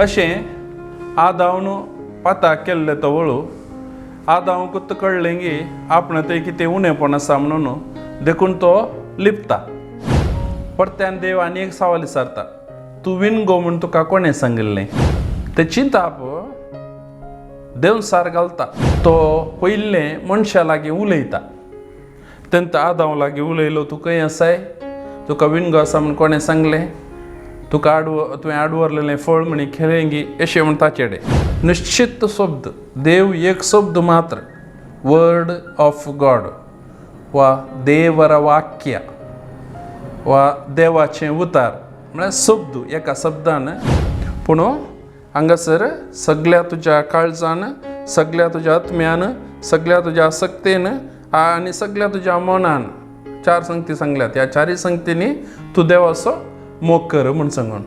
अशें आदावन पाता केल्ले तो वळू आदाव कुत्त कळलें की आपण ते कितें उणेपण आसा म्हणून देखून तो लिपता. परत्यान देव आनी एक सवाल विचारता, तूं विणगो म्हूण तुका कोणें सांगिल्लें? ते चिंताप देव सार घालता. तो पयलें मनशा लागीं उलयता. तेन्ना आदाव लागीं उलयलो, तूं खंय आसाय? तुका विणगो आसा म्हूण कोणें सांगलें? तुका तुवें आडवरलेलें फळ म्हणी खेळें गी अशें म्हण ताचेडे निश्चित शब्द, देव एक शब्द मात्र, वर्ड ऑफ गॉड वा देवरा वाक्य वा देवाचें उतार म्हळ्यार शब्द एका शब्दान. पूण हांगासर सगळ्या तुज्या काळजान, सगळ्या तुज्या आत्म्यान, सगळ्या तुज्या आसक्तेन आनी सगळ्या तुज्या मनान 4 संगती सांगल्यात. ह्या 4 संगतींनी तूं देवाचो मोग कर म्हूण सांगून.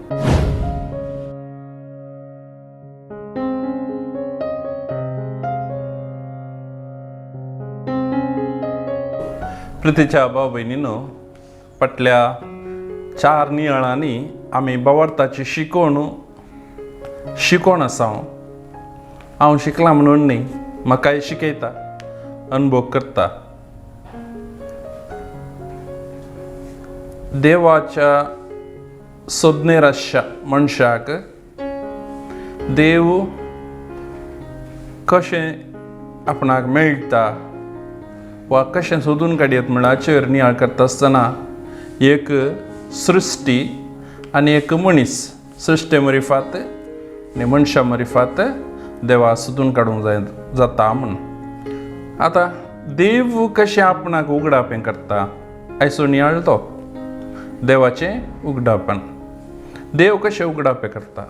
प्रितीच्या भाव भयणीनो, फाटल्या 4 नियाळांनी आमी भावार्थाची शिकोण आसा. हांव शिकलां म्हणून न्ही, म्हाकाय शिकयता, अनुभव करता. देवाच्या सोदनेर आसच्या मनशाक देव कशें आपणाक मेळटा वा कशें सोदून काडयत म्हणून हाचेर नियाळ करता आसतना एक सृश्टी आनी एक मनीस, सृश्टे मरिफात आनी मनशा मरिफात देवा सोदून काडूंक जाता म्हूण. आतां देव कशें आपणाक उगडाप हें करता, आयचो नियाळ तो देवाचें उगडापण. देव कशें उगडाप हें करता?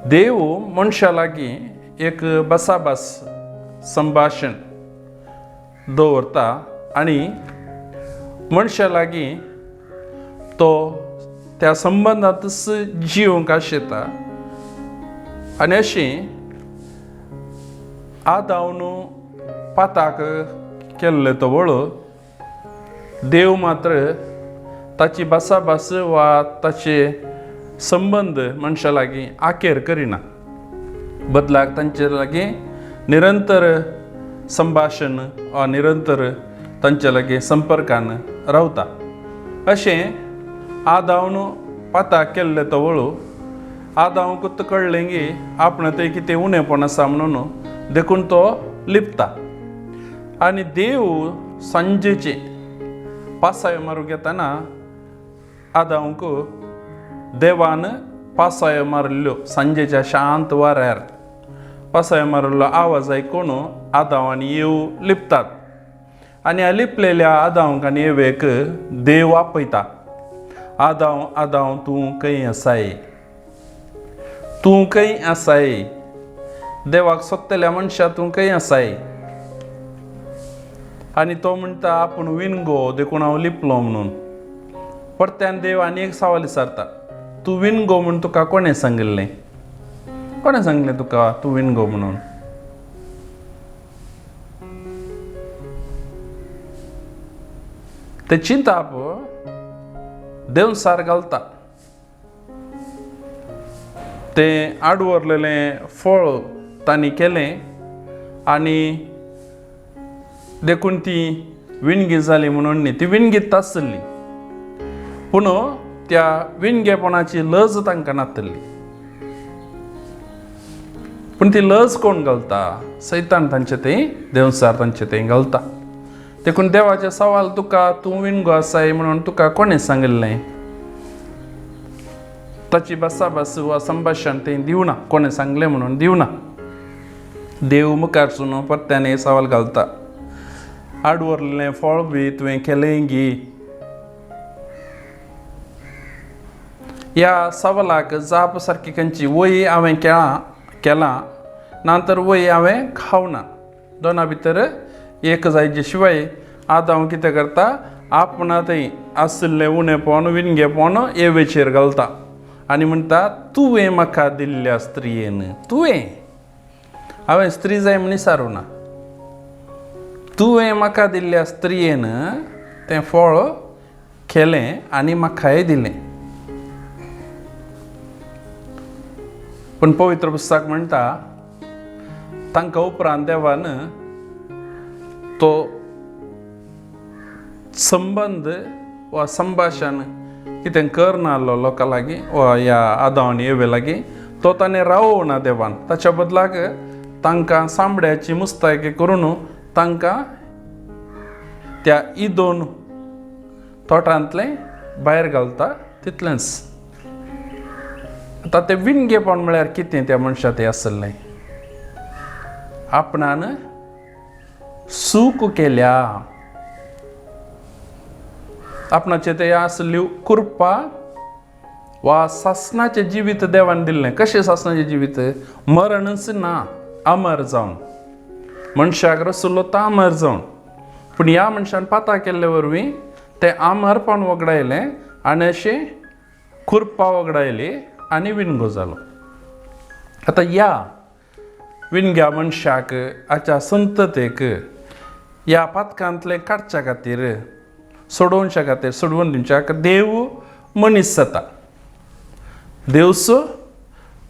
देव मनशा लागीं एक बसाभास संभाशण दवरता आनी मनशा लागीं तो त्या संबंदांतच जिवंक आशेता. आनी अशें आदावन पाताक केल्ले तो वळू देव मात्र ताची भासाभास वा ताचे संबंद मनशा लागीं आखेर करिना. बदलाक तांचे लागीं निरंतर संभाशण वा निरंतर तांचे लागीं संपर्कान रावता. अशें आदावन पाताक केल्ले तो वळू आदाव कुत्त कळलें की आपण ते कितें उणेपण आसा म्हणून देखून तो लिपता. आनी देव सांजेचे पासायो मारूंक येताना आदावंक देवान पासायो मारिल्ल्यो सांजेच्या शांत वाऱ्यार पासायो मारिल्लो आवाज आयकून आदाव आनी येव लिपतात. आनी ह्या लिपलेल्या आदावंक आनी येवेक देव आपयता, आदाव आदाव तूं खंय आसाय? तूं खंय आसाय? देवाक सोदतल्या मनशा तूं खंय आसाय? आनी तो म्हणटा आपूण विणगो देखून हांव लिपलो म्हणून. परत्यान देव आनी एक सवाल विचारता, तूं विणगो म्हूण तुका कोणें सांगिल्लें? कोणें सांगलें तुका तूं विणगो म्हणून? ते चिंताप देव सार घालता. तें आडवरलेलें फळ तांणी केलें आनी देखून ती विणगी जाली म्हणून न्ही, ती विणगीत आसली पूण त्या विणगेपणाची लज तांकां नासली. पूण ती लज कोण घालता? सैतान तांचे तें देवसार तांचे तें घालता. देखून देवाचे सवाल, तुका तूं विणगो आसाय म्हणून तुका कोणें सांगिल्लें? ताची भासाभास वा संभाशण तें दिवना, कोणें सांगलें म्हणून दिवना. देव मुखारसून परत्यान सवाल घालता, आडवरलेलें फळ बी तुवें केलें गी? ह्या सवालाक जाप सारकी खंयची? वय हांवें केलां नातर वय हांवें खावना. दोना भितर एक जायचे शिवाय आदाव कितें करता? आपणा थंय आसलें उणेपण विणगेपण येवेचेर घालता आनी म्हणटा, तुवें म्हाका दिल्ल्या स्त्रियेन, हांवें स्त्री जाय म्हूण विचारूं, तुवें म्हाका दिल्ल्या स्त्रियेन तें फळ केलें आनी म्हाकाय दिलें. पण पवित्र पुस्तक म्हणटा तांकां उपरांत देवान तो संबंध वा संभाशण कितें करनाहलो लोकां लागीं वा ह्या आदाम आनी एवे लागीं तो ताणें रावोवना देवान. ताच्या बदलाक तांकां सांबड्याची मुस्तायकी करून तांकां त्या इदोन तोटांतलें भायर घालता तितलेंच. आतां तें विणगेपण म्हळ्यार कितें त्या मनशा तें आसलें. आपणान चूक केल्या, आपणाचे ते आसल्यो कुरपा वा सासणाचे जिवीत देवान दिल्लें. कशें सासणाचें जिवीत? मरणच ना, अमर जावन. मनशाक रचलो तो अमर जावन. पूण ह्या मनशान पाता केल्ले वरवीं तें अमरपण वगडायलें आनी अशें कुरपा वगडायली आनी विणगो जालो. आतां ह्या विणग्या मनशाक हाच्या संततेक ह्या पातकांतलें काडच्या खातीर सोडोवच्या खातीर सोडवून दिवच्याक देव मनीस जाता. देवच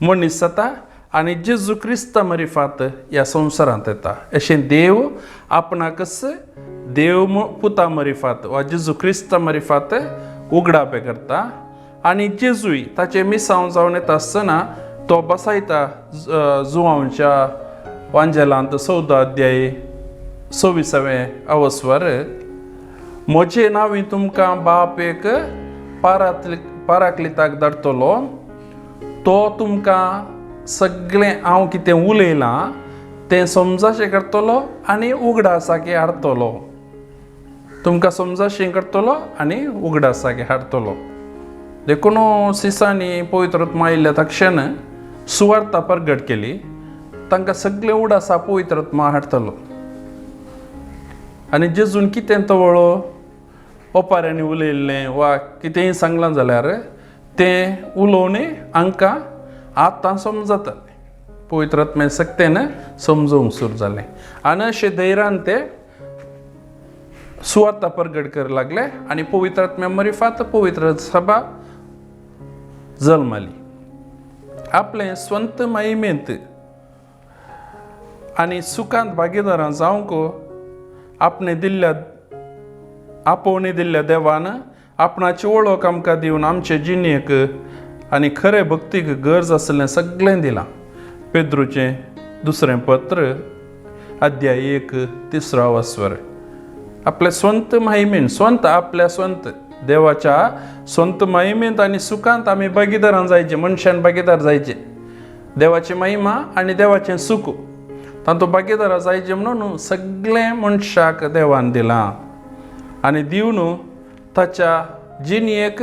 मनीस जाता आनी जेजू क्रिस्त मरिफात ह्या संवसारांत येता. अशें देव आपणाकच देव पुता मरिफात वा जेजू क्रिस्त मरिफात उगडापे करता. आनी जेजूय ताचे मिसांव जावन येता आसतना तो बसयता जुवांच्या वांजेलांत 14 अध्याय 26 अवस्वर. म्हजें नांव तुमकां बाप एक पाराक्लिताक धाडटलो. तो तुमकां सगळें हांव कितें उलयलां तें समजाशें करतलो आनी उगडासाके हाडटलो. तुमकां समजाशें करतलो आनी उगडासाके हाडटलो. देखून सिसांनी पवित्र आत्मा आयिल्ल्या तक्षण सुवार्ता परगट केली. तांकां सगळें उगडासा पवित्र आत्मा हाडटलो. आनी जेजून कितें तवळो ओपाऱ्यांनी उलयल्लें वा कितेंय सांगलां जाल्यार तें उलोवन हांकां आतां समजता. पवित्र आत्मे सक्तेन समजोवंक सुरू जालें आनी अशें धैर्यान ते सुवार्ता परगट कर लागले आनी पवित्र आत्म्या मरिफात पवित्र सभा जल्माली. आपलें स्वंत महिमेंत आनी सुखांत भागीदारां जावंक आपोवणी दिल्ल्या देवान आपणाची वळख आमकां दिवन आमचे जिणेक आनी खरे भक्तीक गरज आसलें सगळें दिलां. पेद्रूचें 2 पत्र अध्याय 1 3 अवस्वर. आपल्या स्वंत महिमेन आपल्या स्वंत देवाच्या स्वंत महिमेंत आनी सुखांत आमी भागीदारां जायचे. मनशान भागीदार जायचे. देवाची महिमा आनी देवाचें सुख तातूंत भागीदारां जायचे म्हणून सगळें मनशाक देवान दिलां. आनी दिवन ताच्या जिणेक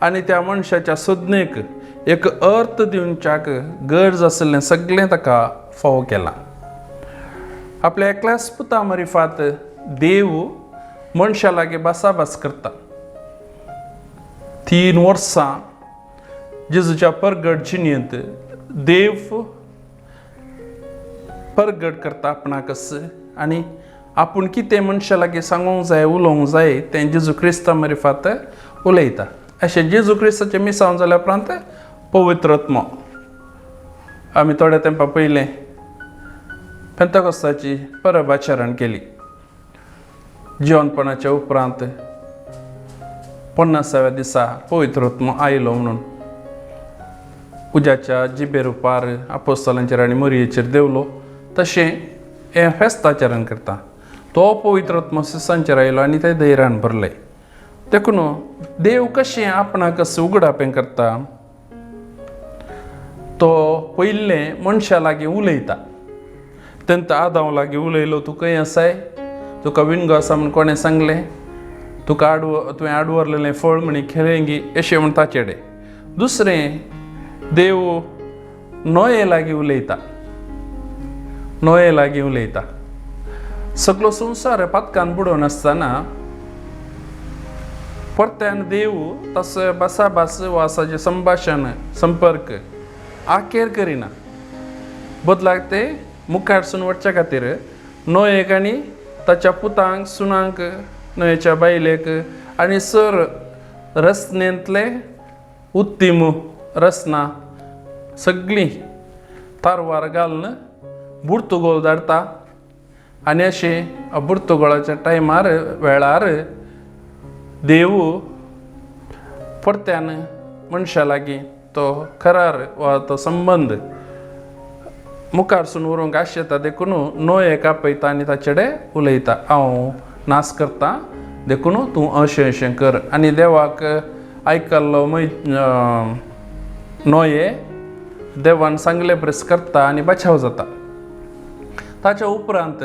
आनी त्या मनशाच्या सदनेक एक अर्थ दिवच्याक गरज आसलें सगळें ताका फावो केलां. आपल्या एकल्याच पुता मरिफात देव मनशा लागीं भासाभास करता. 3 वर्सां जेजूच्या परगट जिणेंत देव परगट करता आपणाकच आनी आपूण कितें मनशा लागीं सांगूंक जाय उलोवंक जाय तें जेजू क्रिस्ता मरिफात उलयता. अशें जेजू क्रिस्ताचें मिसांव जाल्या उपरांत पवित्र आत्मा आमी थोड्या तेंपा पयलें पेंतकोस्ताची परब आचरण केली. जेवणपणाच्या उपरांत 50व्या दिसा पवित्र आत्मा आयलो म्हणून उज्याच्या जिबे रुपार आपोस्तलांचेर आनी मरियेचेर देवलो. तशें हें फेस्ताचरण करता. तो पवित्र आत्मा सिसांचेर आयलो आनी ते धैर्यान भरले. देखून देव कशें आपणाक उगडापें करता. तो पयलें मनशा लागीं उलयता. तेंत आदाम लागीं उलयलो तूं खंय आसाय, तुका विणगो आसा म्हूण कोणें सांगलें, तुवें आडवरलेलें फळ म्हणी खेळेंगी अशें म्हूण ताचेडे. दुसरें देव नोये लागीं उलयता. सगळो संवसार पातकान बुडोवन आसतना परत्यान देव तसो भासाभास वा असाचें संभाशण संपर्क आखेर करिना. बदलाक ते मुखार सून वचच्या खातीर नोयेक आनी ताच्या पुतांक सुनांक नोयेच्या बायलेक आनी सर रचनेंतले उत्तीम रचना सगळीं तारवार घालून बुर्तुगोल धाडटा आनी अशें बुर्तुगोळाच्या टायमार वेळार देव परत्यान मनशा लागीं तो करार वा तो संबंद मुखारसून व्हरूंक आशेता देखून नोयेक आपयता आनी ताचे कडेन उलयता, हांव नास करता देखून तूं अशें अशें कर. आनी देवाक आयकल्लो नोये देवान सांगले प्रेस करता आनी बचाव जाता. ताच्या उपरांत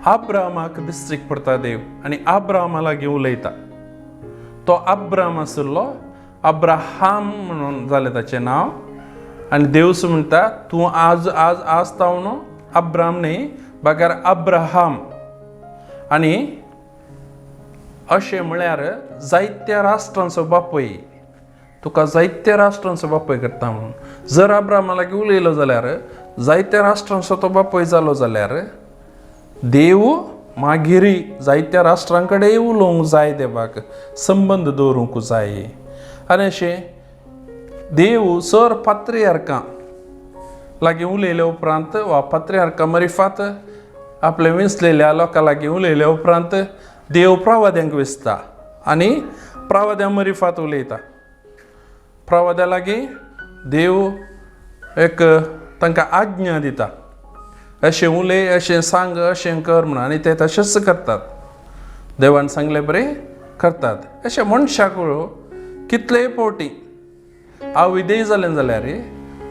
आब्रामाक दिश्टीक पडटा देव आनी आब्रामा लागीं उलयता. तो आब्राम आशिल्लो, अब्राहाम म्हणून जालें ताचें नांव. आनी देवस म्हणटा तूं आज तावन अब्राम न्ही बागार अब्राहाम. आनी अशें म्हळ्यार जायत्या राष्ट्रांचो बापूय, तुका जायत्या राष्ट्रांचो बापूय करता म्हणून. जर अब्रामा लागीं उलयलो जाल्यार जायत्या राष्ट्रांचो तो बापूय जालो जाल्यार देव मागीर जायत्या राष्ट्रां कडेन उलोवंक जाय, देवाक संबंद दवरूंक जाय. आनी अशें देव सर पात्रियार्कां लागीं उलयल्या उपरांत वा पात्रियार्कां मरिफात आपले विसलेल्या लोकां लागीं उलयल्या उपरांत देव प्रवाद्यांक वेचता आनी प्रवाद्यां मरिफात उलयता. प्रवाद्या लागीं देव एक तांकां आज्ञा दिता, अशें उलय, अशें सांग, अशें कर म्हणून. आनी ते तशेंच करतात, देवान सांगले बरें करतात. अशें मनशाक कितलेय फावटी अविधेय जालें जाल्यार,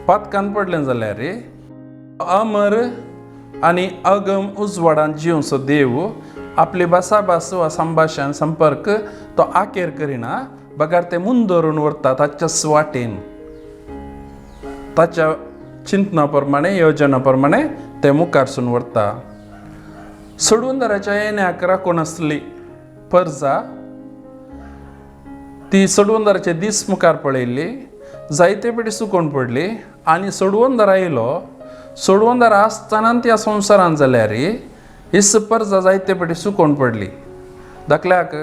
पातकान पडलें जाल्यार, अमर आनी अगम उजवाडांत जिवचो देव आपली भासाभास वा संभाशण संपर्क तो आखेर करिना, बगार ते मुंदरून व्हरता ताच्याच वाटेन, ताच्या चिंतना प्रमाणे, योजना प्रमाणे ते मुखारसून व्हरता. सोडवंदाराच्या येण्याक राखून आसली परजा ती सोडवंदाराचे दीस मुखार पळयल्ली, जायते पेटी सुकोवन पडली. आनी सोडवंदार आयलो, सोडवंदार आसतना त्या संवसारांत जाल्यार हिस्स परजा जायते पेटी सुकोवन पडली. धाकल्याक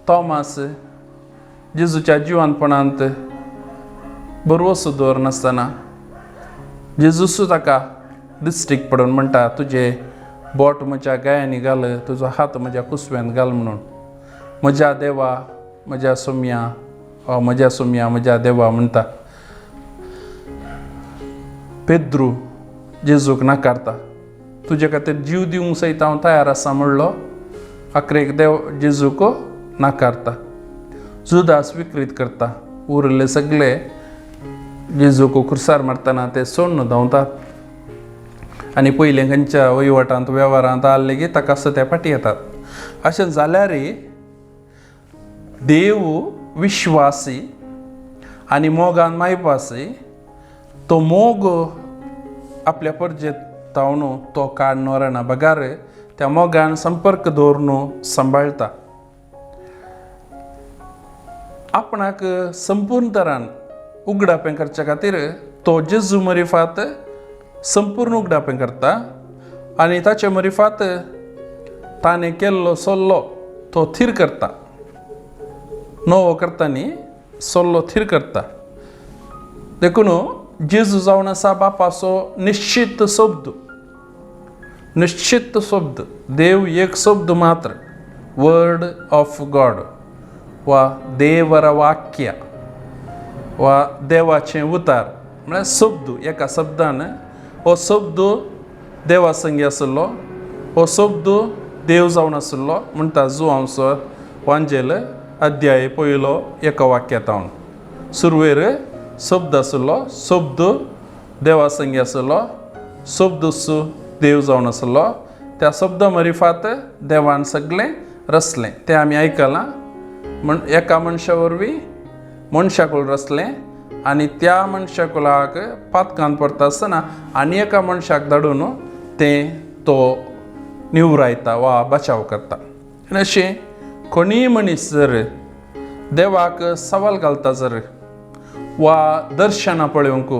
थॉमास जेजूच्या जिवानपणांत बरवो सुदोर नासतना जेजूस ताका दिश्टीक पडून म्हणटा, तुजे बोट म्हज्या गायांनी घाल, तुजो हात म्हज्या कुसव्यान घाल म्हणून. म्हज्या देवा, म्हज्या सोम्या, म्हज्या सोम्या, म्हज्या देवा म्हणटा. पेद्रू जेजूक नाकारता, तुजे खातीर जीव दिवंक सयत हांव तयार आसा म्हणलो. आखरेक देव जेजूक नाकारता. जुदास विकृत करता. उरले सगळे जेजूक खुर्सार मारतना ते सोडून धांवतात आनी पयले खंयच्या वहिवाटांत वेव्हारांत आले की ताका सत्या फाटी येतात. अशें जाल्यार देव विश्वासी आनी मोगान मायपासी, तो मोग आपल्या परजेत तावन तो काडून व्हरना, बगार त्या मोगान संपर्क दवरून सांबाळटा. आपणाक संपूर्ण तरान उगडापें करच्या खातीर तो जेजू मरिफात संपूर्ण उगडापें करता. आनी ताचे मरिफात ताणें केल्लो सल्लो तो थीर करता. नवो करता न्ही, सल्लो थीर करता. देखून जेजू जावन आसा बापाचो निश्चित शब्द, निश्चित शब्द. देव एक शब्द मात्र, वर्ड ऑफ गॉड वा देवर वाक्य वा देवाचें उतार म्हळ्यार शब्द. एका शब्दान हो शब्द देवा संगी आशिल्लो, हो शब्द देव जावन आशिल्लो म्हणटा जुआंवचो वांजेल अध्याय पयलो एका वाक्यांतावन. सुरवेर शब्द आशिल्लो, शब्द देवा संगी आशिल्लो, शब्दूच देव जावन आशिल्लो. त्या शब्दा मरिफात देवान सगळें रचलें तें आमी आयकलां. एका मनशा वरवीं मनशाकुल रचलें आनी त्या मनशाकुलाक पातकान पडटा आसतना आनी एका मनशाक धाडून तें तो निवरायता वा बचाव करता. आनी अशें कोणीय मनीस जर देवाक सवाल घालता जर वा दर्शनां पळोवंक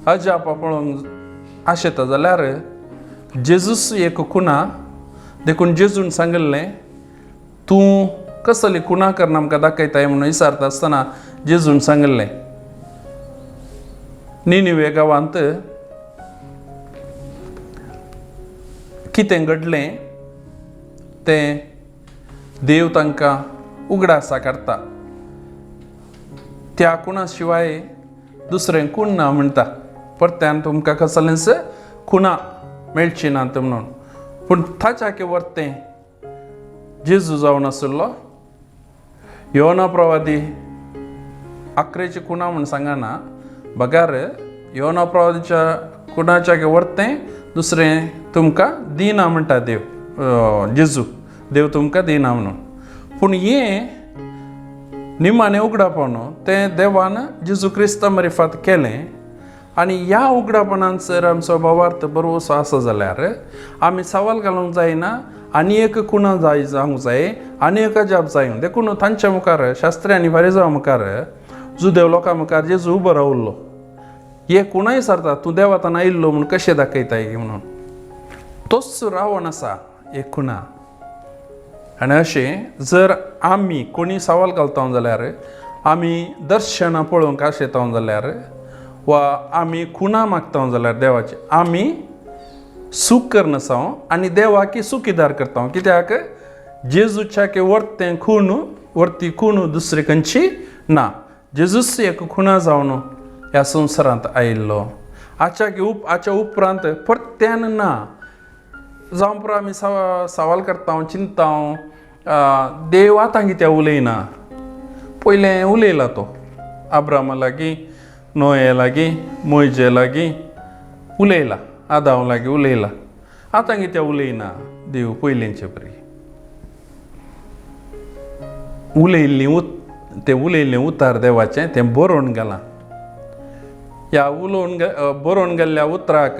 अजापा पळोवंक आशेता जाल्यार जेजूस एक खुना. देखून जेजून सांगिल्लें, तूं कसली खुना करना आमकां दाखयताय म्हणून विचारता आसतना जेजून सांगिल्लें, निनिवे गांवांत कितें घडलें तें देव तांकां उगडासा काडटा. त्या कुणा शिवाय दुसरें कोण ना म्हणटा. परत्यान तुमकां कसलेंच खुणा मेळची नात म्हणून. पूण ताच्याके वर्तें जेजू जावन आसलो. योना प्रवादी 11 खुणा म्हूण सांगना, बगार योना प्रवादीच्या खुणाच्या वर्तें दुसरें तुमकां दिना म्हणटा जेजू. देव तुमकां दिना म्हणून. पूण हें निमाणें उगडापण तें देवान जेजू क्रिस्ता मार्फत केलें. आनी ह्या उगडापणान जर आमचो भावार्थ बरोसो आसा जाल्यार आमी सवाल घालूंक जायना आनी एक खुणा जावंक जाय, आनी एक अजाप जाय. देखून तांच्या मुखार शास्त्री आनी फारिजांवा मुखार जुदेव लोकां मुखार जेजू उबो रावल्लो. हे कोणाय विचारता तूं देवातान आयिल्लो म्हूण कशें दाखयताय म्हणून. तोच रावण आसा एक खुणा. आनी अशें जर आमी कोणी सवाल घालता जाल्यार, आमी दर्शनां पळोवंक आशेता जाल्यार, वा आमी खुणा मागता जाल्यार देवाचे, आमी सूख करनासा आनी देवाकी सुखीदार करता. कित्याक जेजूच्या वर्तें खूण वर्ती खूण दुसरी खंयची ना. जेजूच एक खुणा जावन ह्या संवसारांत आयिल्लो. हाच्या उपरांत परत्यान ना जावं पुरो आमी सवाल करता, चिंता, देव आतां कित्याक उलयना. पयलें उलयला तो अब्रामा लागीं, नोये लागीं, मोयजे लागीं उलयला, आदाम लागीं उलयला. आतां कित्याक उलयना देव पयलींचे परी. उलयल्लें उतार देवाचें तें बरोवन गेलां. ह्या बरोवन गेल्ल्या उतराक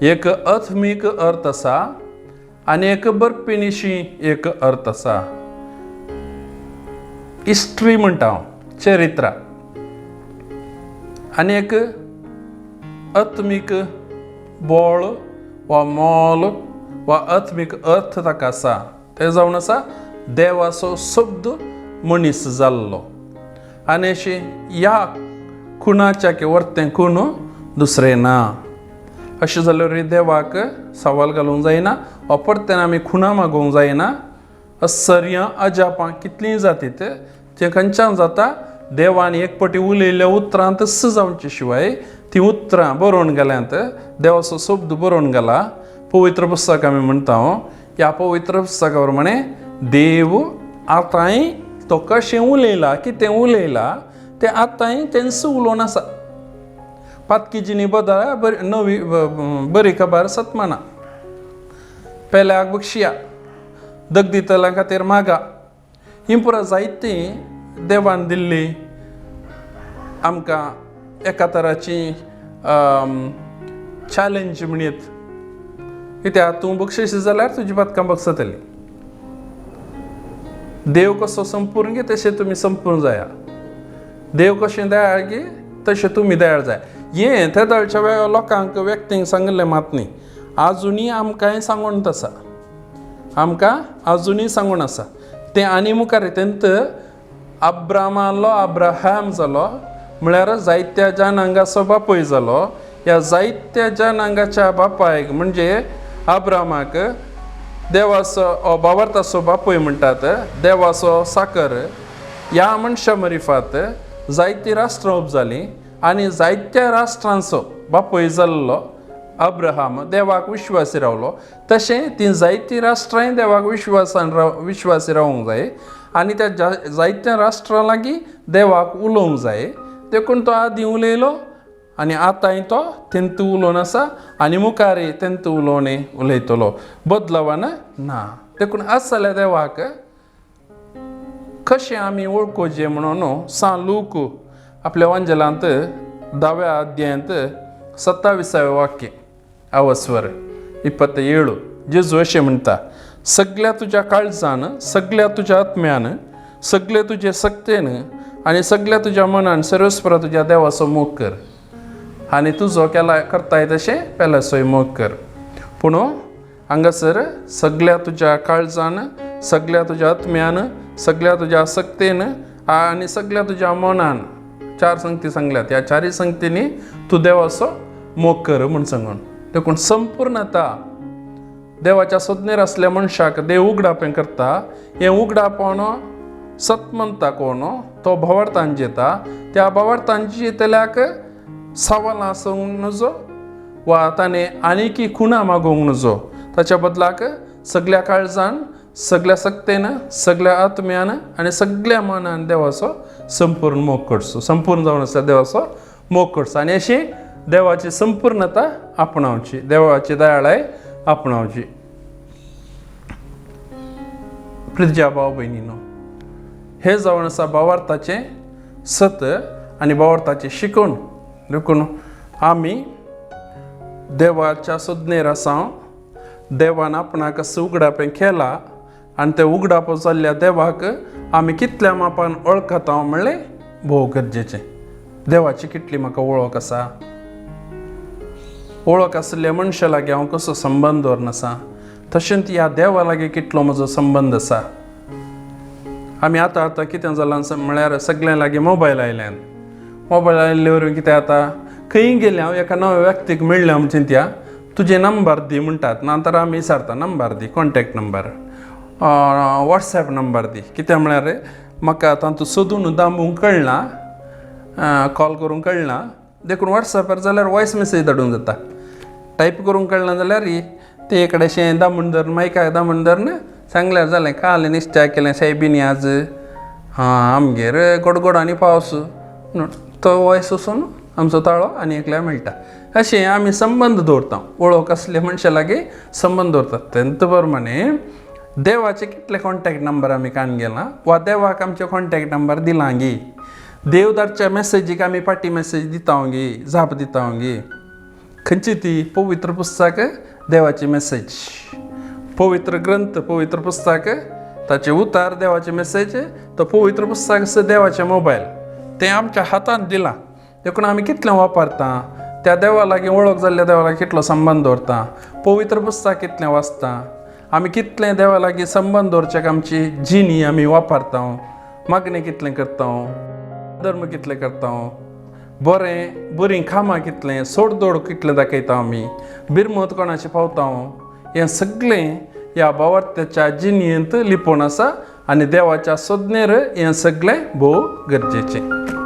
एक आत्मीक अर्थ आसा आनी एक बरपेनिशी एक अर्थ आसा. हिस्ट्री म्हणटा हांव, चरित्र. आनी एक आत्मीक बळ वा मोल वा आत्मीक अर्थ ताका आसा. तें जावन आसा देवाचो शब्द मनीस जाल्लो. आनी अशी ह्या खुणाच्या वर्तें खूण दुसरें ना. अशें जाल्यार देवाक सवाल घालूंक जायना, वा परतें आमी खुणा मागोवंक जायना. आश्चर्यां अजापां कितलीं जातीत तें खंयच्यान जाता. देवान एक पटी उलयल्ल्या उतरांत जावचे शिवाय ती उतरां बरोवन गेल्यांत, देवाचो शब्द बरोवन गेला. पवित्र पुस्तक आमी म्हणटा, ह्या पवित्र पुस्तका प्रमाणे देव आतांय तो कशें उलयला, कितें उलयला तें आतांय तेंच उलोवन आसा. पातकीजीनी बदला नवी बरी खबर सतमाना. पेल्याक बक्षिया, दगदितल्या खातीर मागा. ही पुरो जायतीं देवान दिल्ली आमकां एका तराची चॅलेंज म्हणीत. कित्याक तूं बक्षीस जाल्यार तुजी पातकां बक्षतली. देव कसो संपूर्ण गे तशें तुमी संपूर्ण जाया. देव कशें दयाळ गे तशें तुमी दयाळ जाय. हें त्या दळच्या लोकांक व्यक्तींक सांगलें मात न्ही. आजुनी आमकांय सांगून आसा. आमकां आजुनी सांगून आसा. तें आनी मुखार तेंत अब्रामालो अब्राहम जालो, म्हळ्यार जायत्या जाणांगाचो बापूय जालो. ह्या जायत्या जाणांगाच्या बापायक म्हणजे अब्रामाक देवाचो भावार्थाचो बापूय म्हणटात. देवाचो साकर ह्या मनशा मार्फत जायतीं राष्ट्रां उपजालीं आनी जायत्या राष्ट्रांचो बापूय जाल्लो अब्राहम देवाक विश्वासी रावलो. तशें ती जायतीं राष्ट्रांय देवाक विश्वासी रावूंक जाय आनी त्या जायत्या राष्ट्रां लागीं देवाक उलोवंक जाय. देखून तो आदीं उलयलो आनी आतांय तो तेंत उलोवन आसा आनी मुखारय तेंत उलोवनी उलयतलो. बदलावन ना. देखून आस जाल्यार देवाक कशें आमी वळखोचें म्हणून सान लूक आपल्या वांजलांत 10व्या अध्यायांत 27वें वाक्य अवस्वर 27. जेजू अशें म्हणटा, सगळ्या तुज्या काळजान, सगळ्या तुज्या आत्म्यान, सगळे तुजे सक्तेन आनी सगळ्या तुज्या मनान सर्वस्परा तुज्या देवाचो मोग कर. आनी तुजो करताय तशें पेलासोय मोग कर. पूण हांगासर सगळ्या तुज्या काळजान, सगळ्या तुज्या आत्म्यान, सगळ्या तुज्या सक्तेन आनी सगळ्या तुज्या मनान चार संगती सांगल्यात ह्या चारही संगतींनी तूं देवाचो मोग कर म्हूण सांगून देखून संपूर्णता देवाच्या सोदनेर असल्या मनशाक देव उगडापें करता हें उगडापण सत म्हणता कोण तो भवार्थान जेता त्या भवार्थांची तेल्याक सवालां आसूंक नजो वा ताणें आनीकी खुणा मागोवंक नजो ताच्या बदलाक सगळ्या काळजान सगळ्या सक्तेन सगळ्या आत्म्यान आनी सगळ्या मनान देवाचो संपूर्ण मोग करचो संपूर्ण जावन आसल्या देवाचो मोग करचो आनी अशी देवाची संपूर्णता आपणावची देवाची दयाळाय आपणावची प्रिजा भाव भयणीनो हे जावन आसा भावार्थाचें सत आनी भावार्थाचें शिकवण देखून आमी देवाच्या सोदनेर आसा देवान आपणाक कसं उगडापें केला आनी तें उगडाप जाल्ल्या देवाक आमी कितल्या मापान वळखता म्हणलें भोव गरजेचें देवाची कितली म्हाका वळख आसा वळख आसल्या मनशा लागीं हांव कसो संबंद दवरन आसा तशेंच ह्या देवा लागीं कितलो म्हजो संबंद आसा आमी आतां कितें जालां म्हळ्यार सगळ्यां लागीं मोबायल आयल्यान मोबायल आयिल्ले वरवीं कितें जाता खंय गेले हांव एका नव्या व्यक्तीक मेळ्ळें हांव चिंत्या तुजे नंबर दी म्हणटात नंतर आमी विचारता नंबर दी कॉन्टॅक्ट नंबर वॉट्सॅप नंबर दी कित्याक म्हळ्यार म्हाका तातूंत सोदून दांबूंक कळना कॉल करूंक कळना देखून वॉट्सॅपार जाल्यार वॉयस मेसेज धाडूंक जाता टायप करूंक कळना जाल्यार ते कडेशें दामून धरून मायकाक दामून धरून सांगल्यार जालें काल निश्चय केलें सायबीनी आज आमगेर गडगड आनी पावस तो वॉयस वचून आमचो ताळो आनी एकल्यार मेळटा अशें आमी संबंद दवरता वळख असले मनशा लागीं संबंद दवरतात तेंच प्रमाणे देवाचे कितले कॉन्टॅक्ट नंबर आमी काण गेला वा देवाक आमचे कॉन्टॅक्ट नंबर दिला गे देवदारच्या मेसेजीक आमी पाटी मेसेज दिता गे झाप दिता गे खंयची ती पवित्र पुस्तक देवाची मेसेज पवित्र ग्रंथ पवित्र पुस्तक ताचे उतार देवाचे मेसेज तो पवित्र पुस्तक देवाचे मोबायल तें आमच्या हातांत दिलां देखून आमी कितलें वापरता त्या देवा लागीं वळख जाल्ल्या देवा लागीं कितलो संबंद दवरता पवित्र पुस्तक कितलें वाचता आमी कितलें देवा लागीं संबंद दवरच्याक आमची जिणी आमी वापरता मागणें कितलें करता धर्म कितलें करता बरीं कामां कितलें सोडदोड कितलें दाखयता आमी बिरमत कोणाचें पावता हें सगळें ह्या भावार्थाच्या जिणयेंत लिपोवन आसा आनी देवाच्या सोदनेर हें सगळें भोव गरजेचें